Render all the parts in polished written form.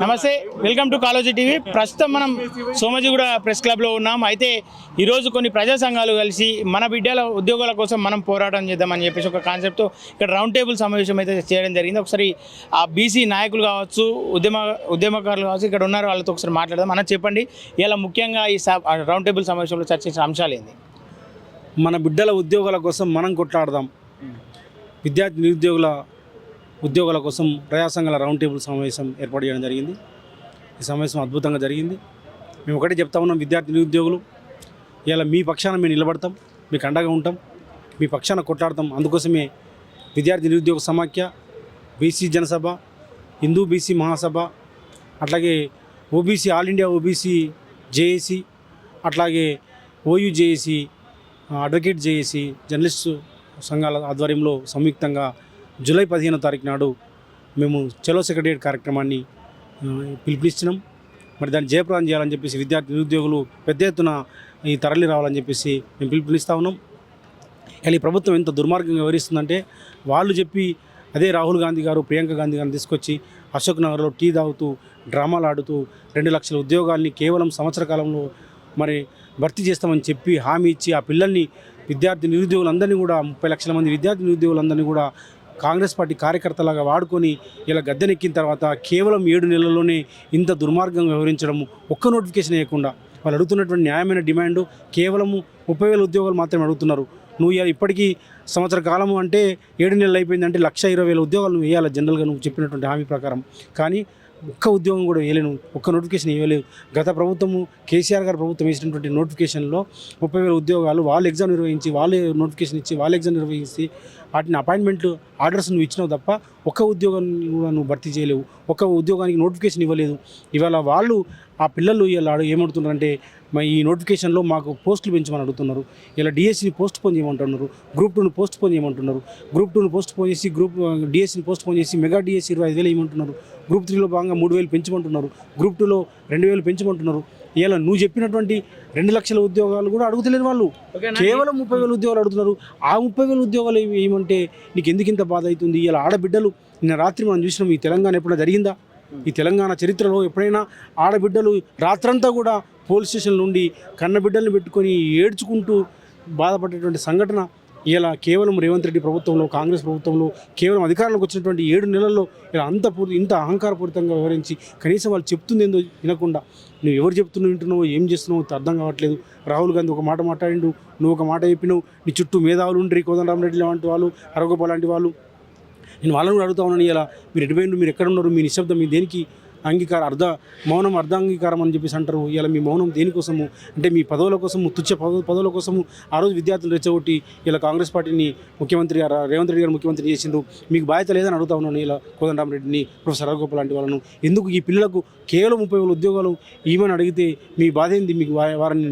నమస్తే, welcome to Kaloji TV. ప్రస్తుతం మనం సోమాజిగూడ ప్రెస్ క్లబ్లో ఉన్నాం. అయితే ఈరోజు కొన్ని ప్రజా సంఘాలు కలిసి మన బిడ్డల ఉద్యోగాల కోసం మనం పోరాటం చేద్దామని చెప్పేసి ఒక కాన్సెప్ట్తో ఇక్కడ రౌండ్ టేబుల్ సమావేశం అయితే చేయడం జరిగింది. ఒకసారి ఆ బీసీ నాయకులు కావచ్చు, ఉద్యమకారులు కావచ్చు ఇక్కడ ఉన్నారు, వాళ్ళతో ఒకసారి మాట్లాడదాం. మనం చెప్పండి, ఇలా ముఖ్యంగా ఈ రౌండ్ టేబుల్ సమావేశంలో చర్చించిన అంశాలు ఏంది? మన బిడ్డల ఉద్యోగాల కోసం మనం కొట్లాడదాం. విద్యార్థి నిరుద్యోగుల ఉద్యోగాల కోసం ప్రజా సంఘాల రౌండ్ టేబుల్ సమావేశం ఏర్పాటు చేయడం జరిగింది. ఈ సమావేశం అద్భుతంగా జరిగింది. మేము ఒకటే చెప్తా ఉన్నాం, విద్యార్థి నిరుద్యోగులు ఇలా మీ పక్షాన మేము నిలబడతాం, మీకు అండగా ఉంటాం, మీ పక్షాన కొట్లాడతాం. అందుకోసమే విద్యార్థి నిరుద్యోగ సమాఖ్య, బీసీ జనసభ, హిందూ బీసీ మహాసభ, అట్లాగే OBC all India OBC JAC, అట్లాగే OU JAC, advocate JAC, journalist సంఘాల ఆధ్వర్యంలో సంయుక్తంగా జూలై 15వ తారీఖు నాడు మేము చలో సెక్రటరియట్ కార్యక్రమాన్ని పిలుపునిచ్చినాం. మరి దాన్ని జయప్రదం చేయాలని చెప్పేసి విద్యార్థి నిరుద్యోగులు పెద్ద ఎత్తున ఈ తరలి రావాలని చెప్పేసి మేము పిలుపునిస్తూ ఉన్నాం. కానీ ఈ ప్రభుత్వం ఎంత దుర్మార్గంగా వివరిస్తుందంటే, వాళ్ళు చెప్పి అదే రాహుల్ గాంధీ గారు, ప్రియాంక గాంధీ గారిని తీసుకొచ్చి అశోక్ నగర్లో టీ తాగుతూ డ్రామాలు ఆడుతూ 2 లక్షల ఉద్యోగాల్ని కేవలం సంవత్సర కాలంలో మరి భర్తీ చేస్తామని చెప్పి హామీ ఇచ్చి ఆ పిల్లల్ని విద్యార్థి నిరుద్యోగులందరినీ కూడా 30 లక్షల మంది విద్యార్థి నిరుద్యోగులందరినీ కూడా కాంగ్రెస్ పార్టీ కార్యకర్తలాగా వాడుకొని ఇలా గద్దెనెక్కిన తర్వాత కేవలం 7 నెలల్లోనే ఇంత దుర్మార్గంగా వ్యవహరించడం, ఒక్క నోటిఫికేషన్ వేయకుండా వాళ్ళు అడుగుతున్నటువంటి న్యాయమైన డిమాండు కేవలము 30,000 ఉద్యోగాలు మాత్రమే అడుగుతున్నారు. నువ్వు ఇప్పటికీ సంవత్సర కాలము అంటే 7 నెలలు అయిపోయిందంటే 1,20,000 ఉద్యోగాలు నువ్వు వేయాలి జనరల్గా నువ్వు చెప్పినటువంటి హామీ ప్రకారం. కానీ ఒక్క ఉద్యోగం కూడా వేయలేను, ఒక్క నోటిఫికేషన్ ఇవ్వలేదు. గత ప్రభుత్వము కేసీఆర్ గారు ప్రభుత్వం వేసినటువంటి నోటిఫికేషన్లో 30,000 ఉద్యోగాలు వాళ్ళు ఎగ్జామ్ నిర్వహించి, వాళ్ళే నోటిఫికేషన్ ఇచ్చి, వాళ్ళే ఎగ్జామ్ నిర్వహించి వాటిని అపాయింట్మెంట్లు ఆర్డర్స్ నువ్వు ఇచ్చినావు తప్ప ఒక్క ఉద్యోగాన్ని కూడా నువ్వు భర్తీ చేయలేవు, ఒక్క ఉద్యోగానికి నోటిఫికేషన్ ఇవ్వలేదు. ఇవాళ వాళ్ళు ఆ పిల్లలు ఇలా ఏమడుతున్నారంటే, ఈ నోటిఫికేషన్లో మాకు పోస్టులు పెంచమని అడుగుతున్నారు. ఇలా డిఎస్సిని పోస్ట్ పోన్ చేయమంటున్నారు, గ్రూప్ 2ని పోస్ట్ పోన్ చేయమంటున్నారు, గ్రూప్ 2ని పోస్ట్ పోన్ చేసి డిఎస్సిని పోస్ట్ పోన్ చేసి మెగా డిఎస్సి 25,000 ఇవ్వమంటున్నారు, గ్రూప్ 3లో భాగంగా 3,000 పెంచమంటున్నారు, గ్రూప్ 2లో 2,000 పెంచమంటున్నారు. ఇలా నువ్వు చెప్పినటువంటి 2 లక్షల ఉద్యోగాలు కూడా అడుగుతలేరు వాళ్ళు, కేవలం 30,000 ఉద్యోగాలు అడుగుతున్నారు. ఆ 30,000 ఉద్యోగాలు ఏమంటే నీకు ఎందుకు ఇంత బాధ అవుతుంది? ఇలా ఆడబిడ్డలు నిన్న రాత్రి మనం చూసినాం, ఈ తెలంగాణ ఎప్పుడైనా జరిగిందా? ఈ తెలంగాణ చరిత్రలో ఎప్పుడైనా ఆడబిడ్డలు రాత్రంతా కూడా పోలీస్ స్టేషన్ నుండి కన్నబిడ్డల్ని పెట్టుకొని ఏడ్చుకుంటూ బాధపడేటువంటి సంఘటన ఇలా కేవలం రేవంత్ రెడ్డి ప్రభుత్వంలో, కాంగ్రెస్ ప్రభుత్వంలో కేవలం అధికారంలోకి వచ్చినటువంటి 7 నెలల్లో ఇలా ఇంత అహంకారపూరితంగా వివరించి కనీసం వాళ్ళు చెప్తుంది ఏందో వినకుండా నువ్వు ఎవరు వింటున్నావు, ఏం చేస్తున్నావు అర్థం కావట్లేదు. రాహుల్ గాంధీ ఒక మాట మాట్లాడిండు, నువ్వు ఒక మాట చెప్పినావు, నీ చుట్టూ మేధావులు ఉండ్రి, కోదండరామరెడ్డి లాంటి వాళ్ళు, హరగోపాల్ లాంటి వాళ్ళు. నేను వాళ్ళని కూడా అడుగుతా ఉన్నాను, ఇలా మీరు ఎటుపోయిండు, మీరు ఎక్కడ ఉన్నారు, మీ నిశ్శబ్దం మీ దేనికి మౌనం అర్ధాంగీకారం అని చెప్పేసి అంటారు. ఇలా మీ మౌనం దేనికోసము అంటే మీ పదవుల కోసము, తుచ్చ పదవుల కోసము ఆ రోజు విద్యార్థులు రెచ్చగొట్టి ఇలా కాంగ్రెస్ పార్టీని ముఖ్యమంత్రి రేవంత్ రెడ్డి గారు ముఖ్యమంత్రి చేసిండ్రు. మీకు బాధ్యత లేదని అడుగుతా ఉన్నాను. ఇలా కోదండరామరెడ్డిని, ప్రొఫెసర్ హరగోపాల్ లాంటి వాళ్ళను. ఎందుకు ఈ పిల్లలకు కేవలం 30,000 ఉద్యోగాలు ఇవ్వని అడిగితే మీ బాధ ఏంది? మీకు వారిని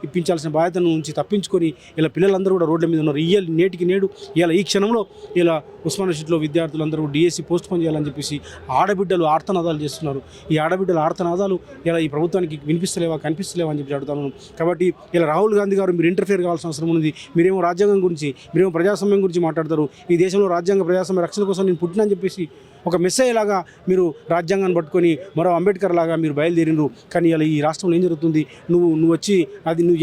ఇప్పించాల్సిన బాధ్యతను నుంచి తప్పించుకొని ఇలా పిల్లలందరూ కూడా రోడ్ల మీద ఉన్నారు. నేటికి నేడు ఇలా ఈ క్షణంలో ఇలా ఉస్మానియా యూనివర్సిటీలో విద్యార్థులందరూ డిఎస్సి పోస్ట్ పోన్ చేయాలని చెప్పేసి ఆడబిడ్డలు ఆర్తనాదాలు చేస్తున్నారు. ఈ ఆడబిడ్డల ఆర్తనాదాలు ఇలా ఈ ప్రభుత్వానికి కనిపిస్తలేవా అని చెప్పి అడుగుతాను. కాబట్టి ఇలా రాహుల్ గాంధీ గారు మీరు ఇంటర్ఫియర్ కావాల్సిన అవసరం ఉంది. మీరేమో రాజ్యాంగం గురించి, మీరేమో ప్రజాస్వామ్యం గురించి మాట్లాడతారు. ఈ దేశంలో రాజ్యాంగ ప్రజాస్వామ్య రక్షణ కోసం నేను పుట్టినని చెప్పేసి ఒక మెసేజ్ లాగా మీరు రాజ్యాంగాన్ని పట్టుకొని మరో అంబేద్కర్ లాగా మీరు బయలుదేరినరు. కానీ ఇలా ఈ రాష్ట్రంలో ఏం జరుగుతుంది? నువ్వు వచ్చి అది నువ్వు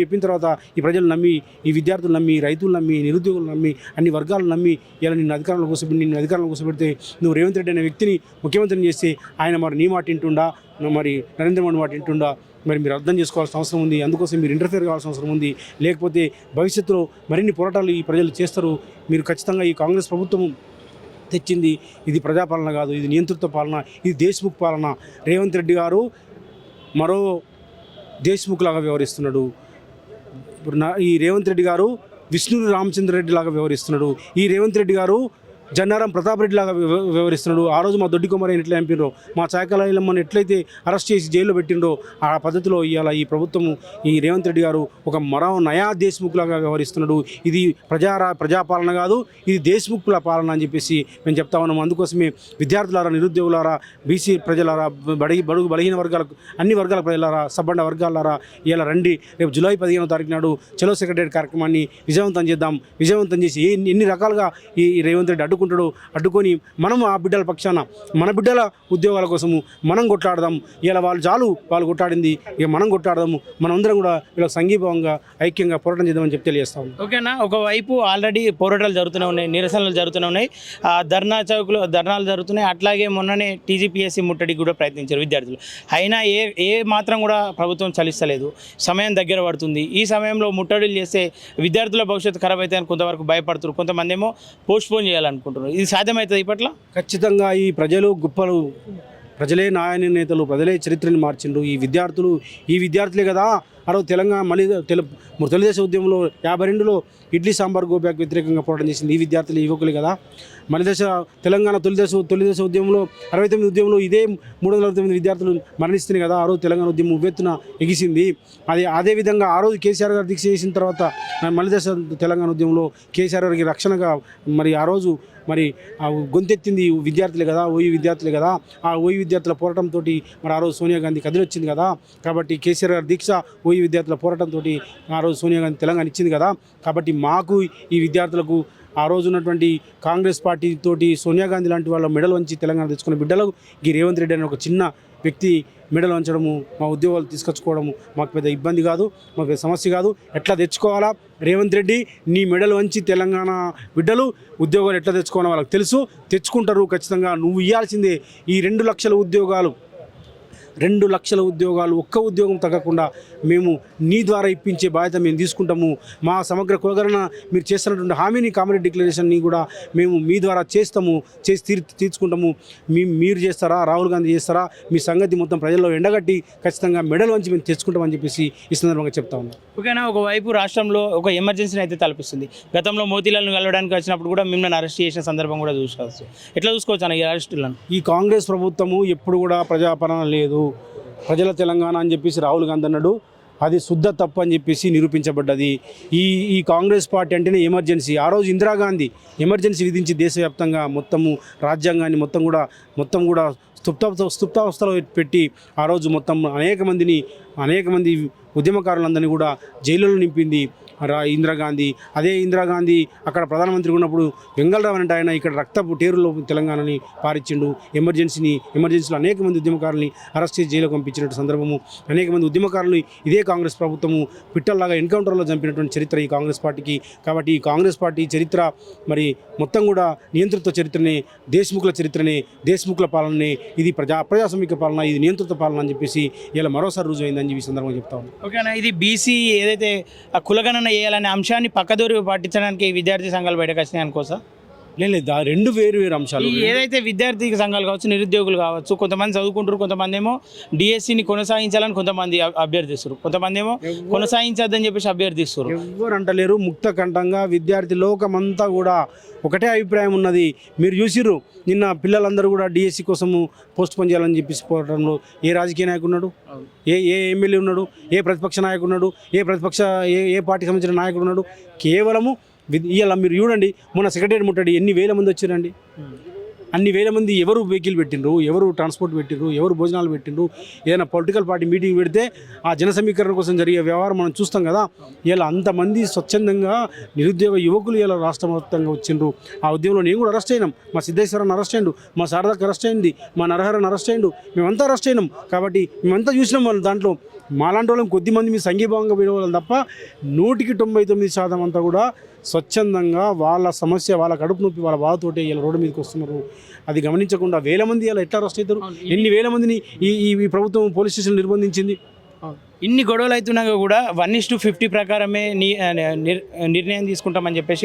చెప్పిన తర్వాత ఈ ప్రజలు నమ్మి, ఈ విద్యార్థులు నమ్మి, రైతులు నమ్మి, నిరుద్యోగులు నమ్మి, అన్ని వర్గాలు నమ్మి ఇలా నిన్ను అధికారంలో కూర్చోబెడితే నువ్వు రేవంత్ రెడ్డి అనే వ్యక్తిని ముఖ్యమంత్రిని చేస్తే ఆయన మరి నీ మాట వింటుండా, మరి నరేంద్ర మోడీ మాట వింటుండా? మరి మీరు అర్థం చేసుకోవాల్సిన అవసరం ఉంది. అందుకోసం మీరు ఇంటర్ఫియర్ కావాల్సిన అవసరం ఉంది. లేకపోతే భవిష్యత్తులో మరిన్ని పోరాటాలు ఈ ప్రజలు చేస్తారు. మీరు ఖచ్చితంగా ఈ కాంగ్రెస్ ప్రభుత్వం తెచ్చింది ఇది ప్రజాపాలన కాదు, ఇది నియంతృత్వ పాలన, ఇది దేశ్ముఖ్ పాలన. రేవంత్ రెడ్డి గారు మరో దేశ్ముఖ్ లాగా వ్యవహరిస్తున్నాడు. ఈ రేవంత్ రెడ్డి గారు విష్ణు రామచంద్ర రెడ్డి లాగా వ్యవహరిస్తున్నాడు. ఈ రేవంత్ రెడ్డి గారు జన్నారం ప్రతాప్ రెడ్డి లాగా వ్యవహరిస్తున్నాడు. ఆ రోజు మా దొడ్డి కుమారయ్యని ఎట్లా చంపినరో, మా చాకలాయలమ్మని ఎట్లయితే అరెస్ట్ చేసి జైల్లో పెట్టిండ్రో ఆ పద్ధతిలో ఇవాళ ఈ ప్రభుత్వము, ఈ రేవంత్ రెడ్డి గారు ఒక నయా దేశ్ముఖ్ లాగా వ్యవహరిస్తున్నాడు. ఇది ప్రజాపాలన కాదు, ఇది దేశ్ముఖ్ల పాలన అని చెప్పేసి మేము చెప్తా ఉన్నాము. అందుకోసమే విద్యార్థులారా, నిరుద్యోగులారా, బీసీ ప్రజలారా, బడుగు బలహీన వర్గాలకు, అన్ని వర్గాల ప్రజలారా, సబ్బండ వర్గాలారా ఇలా రండి. రేపు జూలై 15వ తారీఖు నాడు చలో సెక్రటరియట్ కార్యక్రమాన్ని విజయవంతం చేద్దాం. విజయవంతం చేసి ఎన్ని రకాలుగా ఈ రేవంత్ రెడ్డి అడ్డుకుంటాడో అడ్డుకొని మనం ఆ బిడ్డల పక్షాన మన బిడ్డల ఉద్యోగాల కోసము మనం కొట్లాడదాం. ఇలా వాళ్ళు చాలు, వాళ్ళు కొట్లాడింది, ఇక మనం కొట్లాడదాము. మనందరం కూడా ఇలా సంఘీభావంగా ఐక్యంగా పోరాటం చేద్దామని చెప్పి తెలియజేస్తాం. ఓకేనా, ఒకవైపు ఆల్రెడీ పోరాటాలు జరుగుతూనే ఉన్నాయి, నిరసనలు జరుగుతూనే ఉన్నాయి, ధర్నా చౌక్లో ధర్నాలు జరుగుతున్నాయి. అట్లాగే మొన్ననే టీజీపీఎస్సీ ముట్టడికి కూడా ప్రయత్నించారు విద్యార్థులు. అయినా ఏ మాత్రం కూడా ప్రభుత్వం చలిస్తలేదు. సమయం దగ్గర పడుతుంది. ఈ సమయంలో ముట్టడిలు చేస్తే విద్యార్థుల భవిష్యత్తు ఖరాబ్ అయితే అని కొంతవరకు భయపడుతున్నారు. కొంతమంది ఏమో పోస్ట్పోన్ చేయాలనుకుంటున్నారు. ఇది సాధ్యమవుతుంది ఇప్పట్లో? ఖచ్చితంగా ఈ ప్రజలు గొప్పలు, ప్రజలే న్యాయ నేతలు, ప్రజలే చరిత్రని మార్చిండ్రు. ఈ విద్యార్థులే కదా ఆ రోజు తెలంగాణ తెలుగుదేశం ఉద్యమంలో 52లో ఇడ్లీ సాంబార్ గోబ్యాక్ వ్యతిరేకంగా పోరాటం చేసింది ఈ విద్యార్థులు, యువకులు కదా. తెలంగాణ తొలిదేశ ఉద్యమంలో 69 ఉద్యమంలో ఇదే 369 విద్యార్థులు మరణిస్తున్నాయి కదా. ఆ రోజు తెలంగాణ ఉద్యమం ఉవ్వెత్తున ఎగిసింది. అదేవిధంగా ఆ రోజు కేసీఆర్ గారు దీక్ష చేసిన తర్వాత మలిదశ తెలంగాణ ఉద్యమంలో కేసీఆర్ గారికి రక్షణగా మరి ఆ రోజు మరి గొంతెత్తింది విద్యార్థులే కదా, ఓయి విద్యార్థులే కదా. ఆ ఓయి విద్యార్థుల పోరాటంతో మరి ఆ రోజు సోనియా గాంధీ కదిలొచ్చింది కదా. కాబట్టి కేసీఆర్ గారి దీక్ష, ఓయి విద్యార్థుల పోరాటంతో ఆ రోజు సోనియా గాంధీ తెలంగాణ ఇచ్చింది కదా. కాబట్టి మాకు ఈ విద్యార్థులకు ఆ రోజు ఉన్నటువంటి కాంగ్రెస్ పార్టీ తోటి సోనియా గాంధీ లాంటి వాళ్ళ మెడల్ వంచి తెలంగాణ తెచ్చుకున్న బిడ్డలకు ఈ రేవంత్ రెడ్డి అనే ఒక చిన్న వ్యక్తి మెడల్ వంచడము, మా ఉద్యోగాలు తీసుకొచ్చుకోవడము మాకు పెద్ద ఇబ్బంది కాదు, మాకు పెద్ద సమస్య కాదు. ఎట్లా తెచ్చుకోవాలా రేవంత్ రెడ్డి, నీ మెడల్ వంచి తెలంగాణ బిడ్డలు ఉద్యోగాలు ఎట్లా తెచ్చుకోవాలో వాళ్ళకి తెలుసు, తెచ్చుకుంటారు ఖచ్చితంగా. నువ్వు ఇవ్వాల్సిందే ఈ 2 లక్షల ఉద్యోగాలు, 2 లక్షల ఉద్యోగాలు, ఒక్క ఉద్యోగం తగ్గకుండా మేము నీ ద్వారా ఇప్పించే బాధ్యత మేము తీసుకుంటాము. మా సమగ్ర కులగణన మీరు చేస్తున్నటువంటి హామీని, కామరేడ్ డిక్లరేషన్ని కూడా మేము మీ ద్వారా చేసి తీర్చుకుంటాము. మీరు చేస్తారా, రాహుల్ గాంధీ చేస్తారా, మీ సంగతి మొత్తం ప్రజల్లో ఎండగట్టి ఖచ్చితంగా మెడల్ వంచి మేము తెచ్చుకుంటామని చెప్పేసి ఈ సందర్భంగా చెప్తా ఉన్నాం. ఓకేనా, ఒకవైపు రాష్ట్రంలో ఒక ఎమర్జెన్సీని అయితే తలపిస్తుంది. గతంలో మోతీలాల్ను కలవడానికి వచ్చినప్పుడు కూడా మిమ్మల్ని అరెస్ట్ చేసిన సందర్భం కూడా చూసుకోవచ్చు. ఎట్లా చూసుకోవచ్చు అన్న ఈ అరెస్టులను? ఈ కాంగ్రెస్ ప్రభుత్వము ఎప్పుడు కూడా ప్రజాపాలన లేదు, ప్రజల తెలంగాణ అని చెప్పేసి రాహుల్ గాంధీ అన్నాడు. అది శుద్ధ తప్పు అని చెప్పేసి నిరూపించబడ్డది. ఈ కాంగ్రెస్ పార్టీ అంటేనే ఎమర్జెన్సీ. ఆ రోజు ఇందిరాగాంధీ ఎమర్జెన్సీ విధించి దేశవ్యాప్తంగా రాజ్యాంగాన్ని మొత్తం కూడా స్థుప్తావస్థలో పెట్టి ఆ రోజు అనేక మంది ఉద్యమకారులందరినీ కూడా జైలులో నింపింది ఇందిరాగాంధీ. అదే ఇందిరాగాంధీ అక్కడ ప్రధానమంత్రి ఉన్నప్పుడు వెంగళరావు అంటే ఆయన ఇక్కడ రక్తపు టేరులో తెలంగాణని పారిచ్చిండు. ఎమర్జెన్సీలో అనేక మంది ఉద్యమకారులని అరెస్ట్ చేసి జైలుకు పంపించినట్టు సందర్భము. అనేక మంది ఉద్యమకారులు ఇదే కాంగ్రెస్ ప్రభుత్వము పిట్టల్లాగా ఎన్కౌంటర్లో చంపినటువంటి చరిత్ర ఈ కాంగ్రెస్ పార్టీకి. కాబట్టి ఈ కాంగ్రెస్ పార్టీ చరిత్ర మరి మొత్తం కూడా నియంతృత్వ చరిత్రనే, దేశముఖుల చరిత్రనే, దేశముఖుల పాలననే. ఇది ప్రజాస్వామిక పాలన, ఇది నియంతృత్వ పాలన అని చెప్పేసి ఇలా మరోసారి రుజువైందని చెప్పి ఈ సందర్భంగా చెప్తా ఉన్నాను. ఓకేనా, ఇది బీసీ ఏదైతే ఆ కులగణన చేయాలనే అంశాన్ని పక్కదోరి పాటించడానికి విద్యార్థి సంఘాలు బయటకు వచ్చినాయి అనుకోసా? లేదు, 2 వేరు అంశాలు. ఏదైతే విద్యార్థి సంఘాలు కావచ్చు, నిరుద్యోగులు కావచ్చు, కొంతమంది చదువుకుంటారు, కొంతమంది ఏమో డిఎస్సిని కొనసాగించాలని కొంతమంది అభ్యర్థిస్తారు, కొంతమంది ఏమో కొనసాగించద్దని చెప్పేసి అభ్యర్థిస్తారు. ఎవరు అంటలేరు. ముక్త కంఠంగా విద్యార్థి లోకమంతా కూడా ఒకటే అభిప్రాయం ఉన్నది. మీరు చూసిర్రు నిన్న పిల్లలందరూ కూడా డిఎస్సి కోసము పోస్ట్ పోన్ చేయాలని చెప్పేసి పోరాటంలో ఏ రాజకీయ నాయకుడు ఉన్నాడు, ఏ ఎమ్మెల్యే ఉన్నాడు, ఏ ప్రతిపక్ష నాయకుడు ఉన్నాడు, ఏ పార్టీకి సంబంధించిన నాయకుడు ఉన్నాడు? కేవలము ఇలా మీరు చూడండి, మొన్న సెక్రటరీ ముట్టడి ఎన్ని వేల మంది వచ్చారండి. అన్ని వేల మంది ఎవరు వెహికల్ పెట్టిండ్రు, ఎవరు ట్రాన్స్పోర్ట్ పెట్టిండ్రు, ఎవరు భోజనాలు పెట్టిండ్రు. ఏదైనా పొలిటికల్ పార్టీ మీటింగ్ పెడితే ఆ జన సమీకరణ కోసం జరిగే వ్యవహారం మనం చూస్తాం కదా. ఇలా అంతమంది స్వచ్ఛందంగా నిరుద్యోగ యువకులు ఇలా రాష్ట్ర మొత్తంగా వచ్చిండ్రు. ఆ ఉద్యమంలో నేను కూడా అరెస్ట్ అయినాం. మా సిద్ధేశ్వరని అరెస్ట్ అయ్యిండు, మా శారదకి అరెస్ట్ అయింది, మా నరహరని అరెస్ట్ అయ్యిండు. మేమంతా అరెస్ట్ అయినాం. కాబట్టి మేమంతా చూసినాం వాళ్ళు. దాంట్లో మాలాంటి వాళ్ళం కొద్దిమంది మీ సంఘీభావంగా విడవాలి తప్ప 99% అంతా కూడా స్వచ్ఛందంగా వాళ్ళ సమస్య, వాళ్ళ కడుపు నొప్పి, వాళ్ళ బాధతోటి ఇలా రోడ్డు మీదకి వస్తున్నారు. అది గమనించకుండా వేల మంది ఇలా ఎట్లా అరెస్ట్ అవుతారు? ఎన్ని వేల మందిని ఈ ప్రభుత్వం పోలీస్ స్టేషన్ నిర్బంధించింది. ఇన్ని గొడవలు అవుతున్నాగా కూడా 1:50 ప్రకారమే నిర్ణయం తీసుకుంటామని చెప్పేసి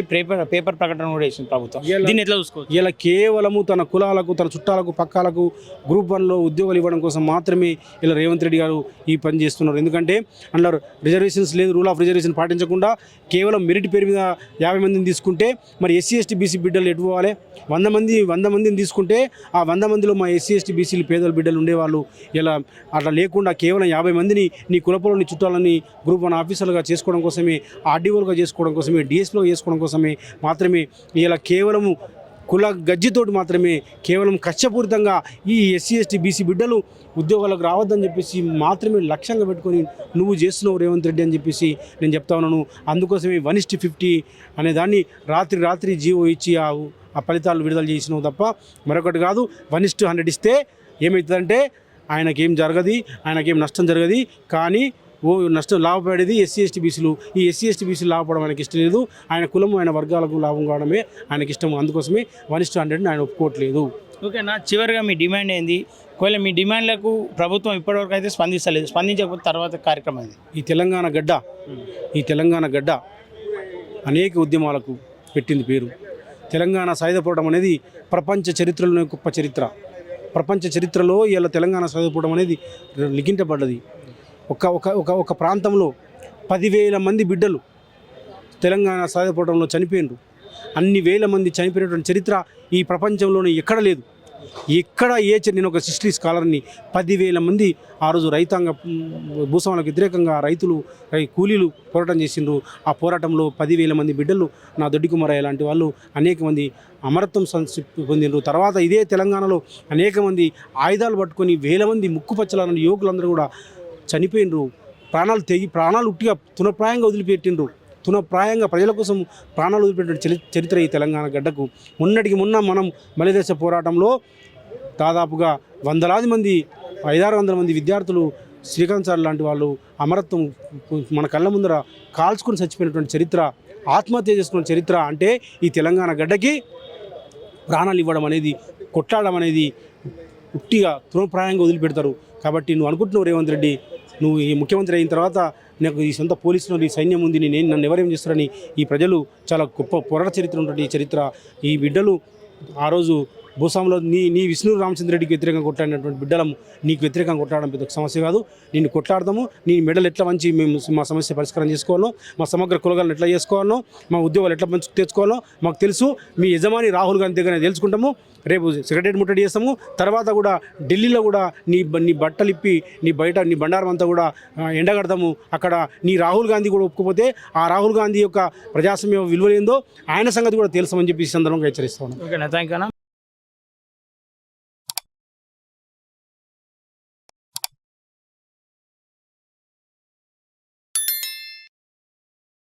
పేపర్ ప్రకటన కూడా వేసింది ప్రభుత్వం. దీన్ని ఎట్లా చూసుకోవచ్చు? ఇలా కేవలము తన కులాలకు, తన చుట్టాలకు, పక్కాలకు గ్రూప్ 1లో ఉద్యోగాలు ఇవ్వడం కోసం మాత్రమే ఇలా రేవంత్ రెడ్డి గారు ఈ పని చేస్తున్నారు. ఎందుకంటే అందులో రిజర్వేషన్స్ లేదు, రూల్ ఆఫ్ రిజర్వేషన్ పాటించకుండా కేవలం మెరిట్ పేరు మీద 50 మందిని తీసుకుంటే మరి ఎస్సీ ఎస్టీ బీసీ బిడ్డలు ఎటు పోవాలి? 100 మందిని తీసుకుంటే ఆ 100 మందిలో మా ఎస్సీ ఎస్టీ బీసీలు పేదల బిడ్డలు ఉండేవాళ్ళు. ఇలా అట్లా లేకుండా కేవలం 50 మందిని నీ కులపలోని చుట్టాలని గ్రూప్ 1 ఆఫీసర్లుగా చేసుకోవడం కోసమే, ఆర్డీఓలుగా చేసుకోవడం కోసమే, డిఎస్పీలో చేసుకోవడం కోసమే మాత్రమే ఇలా కేవలము కుల గజ్జితోటి మాత్రమే కేవలం కక్షపూరితంగా ఈ ఎస్సీ ఎస్టీ బీసీ బిడ్డలు ఉద్యోగాలకు రావద్దని చెప్పేసి మాత్రమే లక్ష్యంగా పెట్టుకొని నువ్వు చేస్తున్నావు రేవంత్ రెడ్డి అని చెప్పేసి నేను చెప్తా ఉన్నాను. అందుకోసమే 1:50 అనే దాన్ని రాత్రి జీవో ఇచ్చి ఆ ఫలితాలు విడుదల చేసినావు తప్ప మరొకటి కాదు. 1:100 ఇస్తే ఏమవుతుందంటే ఆయనకేం జరగదు, ఆయనకేం నష్టం జరగదు. కానీ నష్టం లాభపడేది ఎస్సీ ఎస్టీ బీసీలు. ఈ ఎస్సీ ఎస్టీ బీసీలు లాభపడడం ఆయనకి ఇష్టం లేదు. ఆయన కులం ఆయన వర్గాలకు లాభం కావడమే ఆయనకి ఇష్టం. అందుకోసమే 1:100 ఆయన ఒప్పుకోవట్లేదు. ఓకేనా, చివరిగా మీ డిమాండ్ ఏంది? ఒకవేళ మీ డిమాండ్లకు ప్రభుత్వం ఇప్పటివరకు అయితే స్పందిస్తలేదు, స్పందించకపోతే తర్వాత కార్యక్రమం ఇది. ఈ తెలంగాణ గడ్డ అనేక ఉద్యమాలకు పెట్టింది పేరు. తెలంగాణ సాయుధ పోరాటం అనేది ప్రపంచ చరిత్రలోనే గొప్ప చరిత్ర. ప్రపంచ చరిత్రలో ఇలా తెలంగాణ సాయుధ పోరాటం అనేది లిఖించబడ్డది. ఒక ప్రాంతంలో 10,000 మంది బిడ్డలు తెలంగాణ సాయుధ పోరాటంలో చనిపోయినారు. అన్ని వేల మంది చనిపోయినటువంటి చరిత్ర ఈ ప్రపంచంలోనే ఎక్కడ లేదు. నేను ఒక హిస్టరీ స్కాలర్ని. 10,000 మంది ఆ రోజు రైతాంగ భూస్వాములకు వ్యతిరేకంగా కూలీలు పోరాటం చేసిండ్రు. ఆ పోరాటంలో 10,000 మంది బిడ్డలు, నా దొడ్డి కుమారయ్య లాంటి వాళ్ళు అనేక మంది అమరత్వం పొందిండ్రు. తర్వాత ఇదే తెలంగాణలో అనేక మంది ఆయుధాలు పట్టుకొని వేల మంది ముక్కుపచ్చలాంటి యువకులందరూ కూడా చనిపోయినరు. ప్రాణాలు ఉట్టిగా తునప్రాయంగా వదిలిపెట్టిండ్రు. తునప్రాయంగా ప్రజల కోసం ప్రాణాలు వదిలిపెట్టిన చరిత్ర ఈ తెలంగాణ గడ్డకు. మొన్న మనం మలిదశ పోరాటంలో దాదాపుగా 100 మంది 500-600 మంది విద్యార్థులు, శ్రీకాంత్ సార్ లాంటి వాళ్ళు అమరత్వం మన కళ్ళ ముందర కాల్చుకొని చచ్చిపోయినటువంటి చరిత్ర, ఆత్మహత్య చేసుకున్న చరిత్ర. అంటే ఈ తెలంగాణ గడ్డకి ప్రాణాలు ఇవ్వడం అనేది, కొట్లాడడం అనేది ఉట్టిగా తృణప్రాయంగా వదిలిపెడతారు. కాబట్టి నువ్వు అనుకుంటున్నావు రేవంత్ రెడ్డి, నువ్వు ఈ ముఖ్యమంత్రి అయిన తర్వాత నాకు ఈ సొంత పోలీసులు, ఈ సైన్యం ఉంది, నన్ను ఎవరేం చేస్తారని. ఈ ప్రజలు చాలా గొప్ప పోరాట చరిత్ర ఉంటుంది ఈ చరిత్ర. ఈ బిడ్డలు ఆ రోజు భూస్వాములో నీ విష్ణు రామచంద్రరెడ్డికి వ్యతిరేకంగా కొట్లాడినటువంటి బిడ్డలం నీకు వ్యతిరేకంగా కొట్లాడడం పెద్ద సమస్య కాదు. నిన్ను కొట్లాడదాము. నీ మెడలు ఎట్లా మంచి మేము మా సమస్య పరిష్కారం చేసుకోవాలో, మా సమగ్ర కులగాలను ఎట్లా చేసుకోవాలో, మా ఉద్యోగాలు ఎట్లా మంచి తెచ్చుకోవాలో మాకు తెలుసు. మీ యజమాని రాహుల్ గాంధీ దగ్గర తెలుసుకుంటాము. రేపు సెక్రటరియట్ ముట్టడి చేస్తాము. తర్వాత కూడా ఢిల్లీలో కూడా నీ బట్టలు ఇప్పి నీ బండారం అంతా కూడా ఎండగడతాము. అక్కడ నీ రాహుల్ గాంధీ కూడా ఒప్పుకోపోతే ఆ రాహుల్ గాంధీ యొక్క ప్రజాస్వామ్య విలువలేందో ఆయన సంగతి కూడా తెలుసామని చెప్పి ఈ సందర్భంగా హెచ్చరిస్తాను. ఓకేనా, థ్యాంక్ యూ అన్న.